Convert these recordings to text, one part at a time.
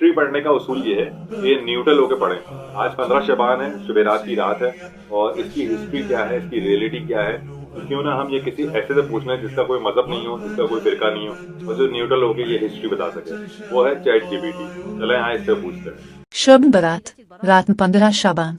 History पढ़ने का उसूल ये है कि न्यूट्रल होकर पढ़ें। आज 15 शबान है, शुबेरात की रात है, और इसकी हिस्ट्री क्या है, इसकी रियलिटी क्या है, तो क्यों ना हम ये किसी ऐसे से पूछ लें जिसका कोई मजहब नहीं हो, जिसका कोई फिरका नहीं हो, और जो न्यूट्रल होकर ये हिस्ट्री बता सके। वो है चैट जीपीटी। चलें यहाँ इससे पूछते हैं। शब बरात, रात 15 शाबान।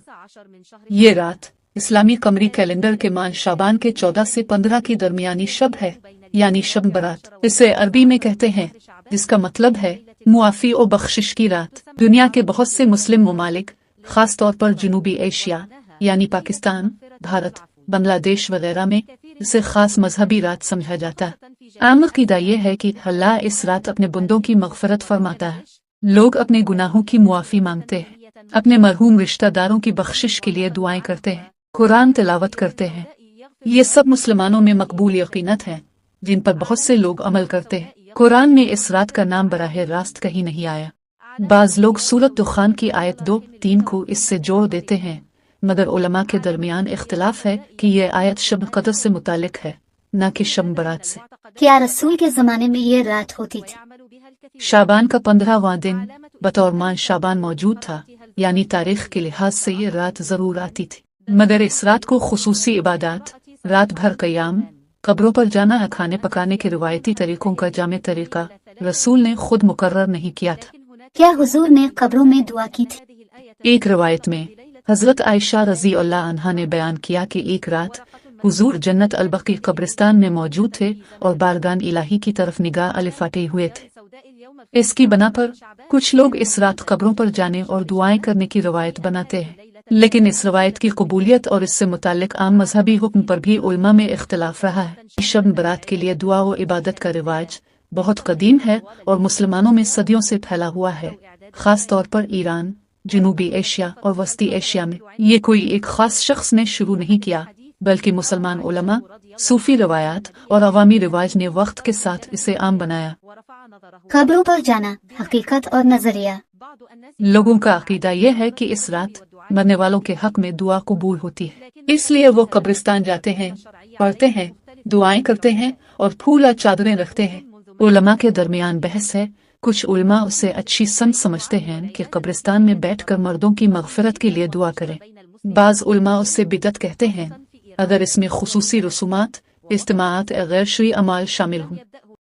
ये रात इस्लामी कमरी कैलेंडर के माह शाबान के 14 से 15 की दरमियानी शब है, यानी शब बरात। इसे अरबी में कहते हैं, जिसका मतलब है मुआफी और बख्शिश की रात। दुनिया के बहुत से मुस्लिम ममालिक, खास तौर पर जनूबी एशिया यानी पाकिस्तान, भारत, बांग्लादेश वगैरह में इसे खास मजहबी रात समझा जाता है। आम अक़ीदा ये है कि अल्लाह इस रात अपने बंदों की मग़फ़िरत फरमाता है। लोग अपने गुनाहों की मुआफ़ी मांगते हैं, अपने मरहूम रिश्तेदारों की बख्शिश के लिए दुआएं करते हैं, कुरान तिलावत करते हैं। ये सब मुसलमानों में मकबूल यकीनत है, जिन पर बहुत से लोग अमल करते हैं। कुरान में इस रात का नाम बराह रास्त कहीं नहीं आया। बाज़ लोग सूरत दुखान की आयत 2-3 को इससे जोड़ देते हैं, मगर उलमा के दरमियान इख्तिलाफ है कि ये आयत शब क़द्र से मुतालिक है, न कि शब बरात से। क्या रसूल के ज़माने में ये रात होती थी? शाबान का 15वां दिन बतौर माह शाबान मौजूद था, यानी तारीख के लिहाज से ये रात जरूर आती थी, मगर इस रात को खुसूसी इबादत, रात भर क़याम, कब्रों पर जाना या खाने पकाने के रिवायती तरीकों का जामे तरीका रसूल ने खुद मुकर्रर नहीं किया था। क्या हुजूर ने कब्रों में दुआ की थी? एक रिवायत में हजरत आयशा रज़ी अल्लाह अन्हा ने बयान किया कि एक रात हुजूर जन्नत अल-बकी कब्रिस्तान में मौजूद थे और बारगान इलाही की तरफ निगाह अलिफाटे हुए थे। इसकी बना पर कुछ लोग इस रात कब्रों पर जाने और दुआएं करने की रवायत बनाते हैं, लेकिन इस रवायत की कबूलियत और इससे मुताल्लिक आम मजहबी हुक्म पर भी उलमा में इख्तिलाफ रहा है। शब बरात के लिए दुआ व इबादत का रिवाज बहुत कदीम है और मुसलमानों में सदियों से फैला हुआ है, खास तौर पर ईरान, जनूबी एशिया और वस्ती एशिया में। ये कोई एक खास शख्स ने शुरू नहीं किया, बल्कि मुसलमान उलमा, सूफी रवायात और अवामी रिवाज ने वक्त के साथ इसे आम बनाया। कब्रों पर जाना, हकीकत और नजरिया। लोगों का अकीदा यह है कि इस रात मरने वालों के हक में दुआ कबूल होती है, इसलिए वो कब्रिस्तान जाते हैं, पढ़ते हैं, दुआएं करते हैं और फूल और चादरें रखते हैं। उलमा के दरमियान बहस है। कुछ उलमा उसे अच्छी समझते हैं कि कब्रिस्तान में बैठकर मर्दों की मग़फ़िरत के लिए दुआ करें। बाज़ उलमा उससे बिदअत कहते हैं, अगर इसमें खुसूसी रसूमात, इज्तिमाआत या गैर शरई अमाल शामिल हों।